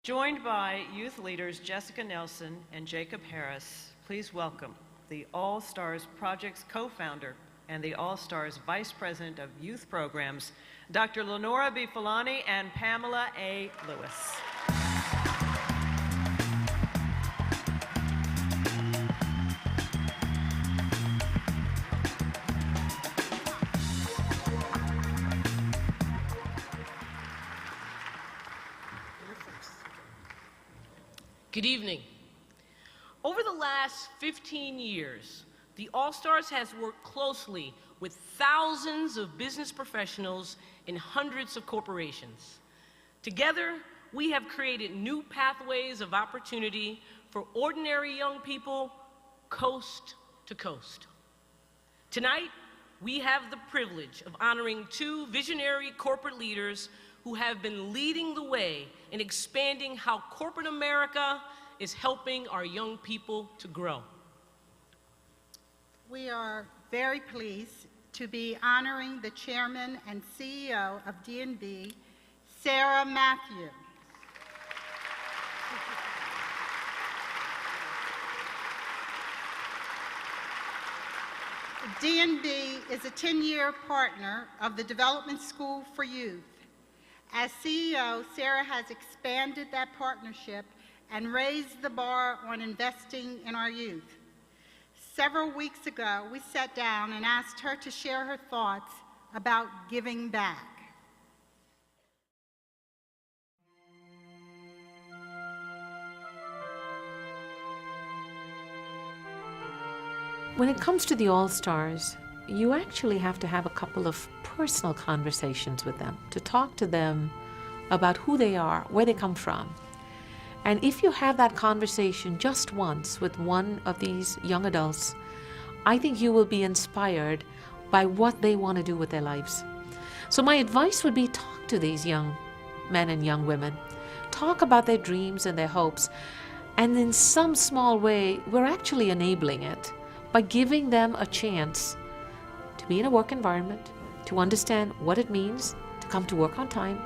Joined by youth leaders Jessica Nelson and Jacob Harris, please welcome the All-Stars Project's co-founder and the All-Stars Vice President of Youth Programs, Dr. Lenora B. Filani and Pamela A. Lewis. Good evening. Over the last 15 years, the All-Stars has worked closely with thousands of business professionals in hundreds of corporations. Together, we have created new pathways of opportunity for ordinary young people coast to coast. Tonight, we have the privilege of honoring two visionary corporate leaders who have been leading the way in expanding how corporate America is helping our young people to grow. We are very pleased to be honoring the Chairman and CEO of D&B, Sara Mathew. D&B is a 10-year partner of the Development School for Youth. As CEO, Sara has expanded that partnership and raised the bar on investing in our youth. Several weeks ago, we sat down and asked her to share her thoughts about giving back. When it comes to the All-Stars, you actually have to have a couple of personal conversations with them, to talk to them about who they are, where they come from. And if you have that conversation just once with one of these young adults, I think you will be inspired by what they want to do with their lives. So my advice would be talk to these young men and young women. Talk about their dreams and their hopes. And in some small way, we're actually enabling it by giving them a chance to be in a work environment, to understand what it means to come to work on time,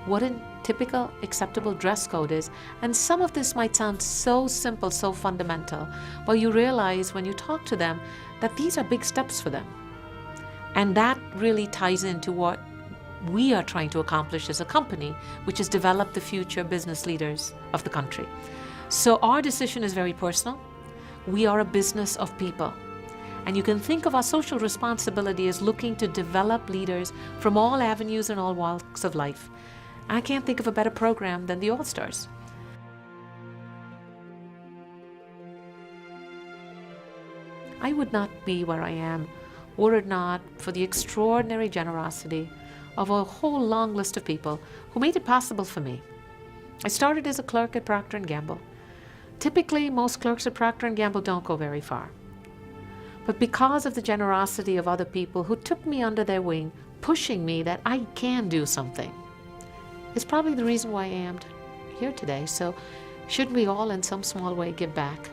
what a typical acceptable dress code is. And some of this might sound so simple, so fundamental, but you realize when you talk to them that these are big steps for them. And that really ties into what we are trying to accomplish as a company, which is develop the future business leaders of the country. So our decision is very personal. We are a business of people. And you can think of our social responsibility as looking to develop leaders from all avenues and all walks of life. I can't think of a better program than the All-Stars. I would not be where I am were it not for the extraordinary generosity of a whole long list of people who made it possible for me. I started as a clerk at Procter & Gamble. Typically, most clerks at Procter & Gamble don't go very far. But because of the generosity of other people who took me under their wing, pushing me that I can do something, is probably the reason why I am here today. So shouldn't we all in some small way give back?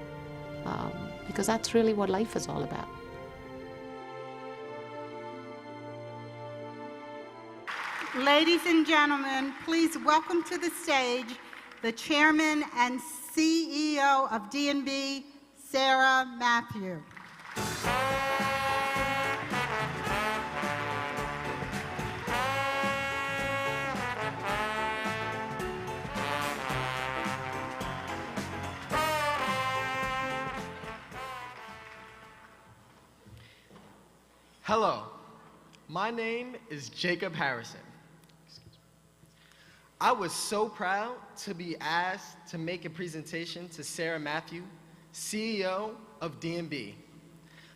Because that's really what life is all about. Ladies and gentlemen, please welcome to the stage the Chairman and CEO of D&B, Sara Mathew. Hello, my name is Jacob Harrison. I was so proud to be asked to make a presentation to Sara Mathew, CEO of D&B.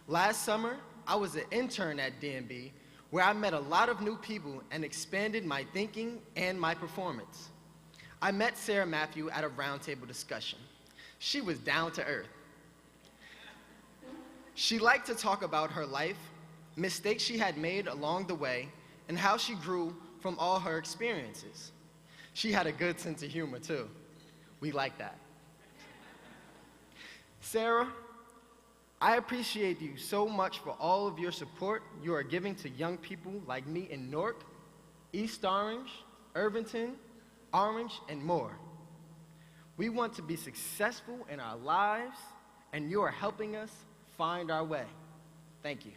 Last summer, I was an intern at D&B where I met a lot of new people and expanded my thinking and my performance. I met Sara Mathew at a roundtable discussion. She was down to earth. She liked to talk about her life, mistakes she had made along the way, and how she grew from all her experiences. She had a good sense of humor, too. We like that. Sara, I appreciate you so much for all of your support you are giving to young people like me in Newark, East Orange, Irvington, Orange, and more. We want to be successful in our lives, and you are helping us find our way. Thank you.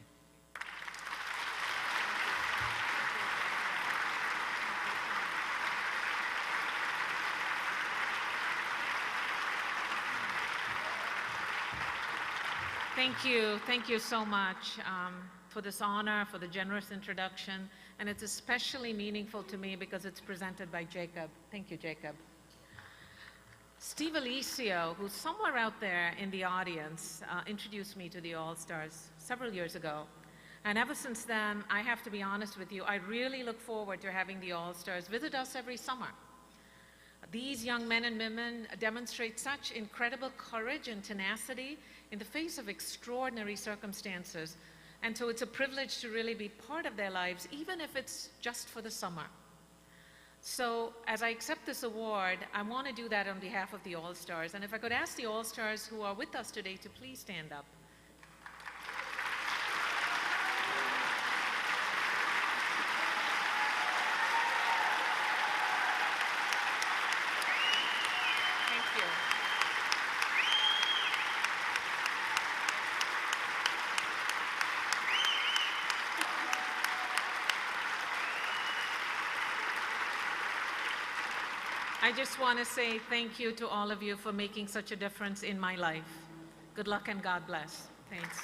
Thank you. Thank you so much for this honor, for the generous introduction. And it's especially meaningful to me because it's presented by Jacob. Thank you, Jacob. Steve Alicio, who's somewhere out there in the audience, introduced me to the All-Stars several years ago. And ever since then, I have to be honest with you, I really look forward to having the All-Stars visit us every summer. These young men and women demonstrate such incredible courage and tenacity in the face of extraordinary circumstances. And so it's a privilege to really be part of their lives, even if it's just for the summer. So as I accept this award, I want to do that on behalf of the All-Stars. And if I could ask the All-Stars who are with us today to please stand up. Thank you. I just want to say thank you to all of you for making such a difference in my life. Good luck and God bless. Thanks.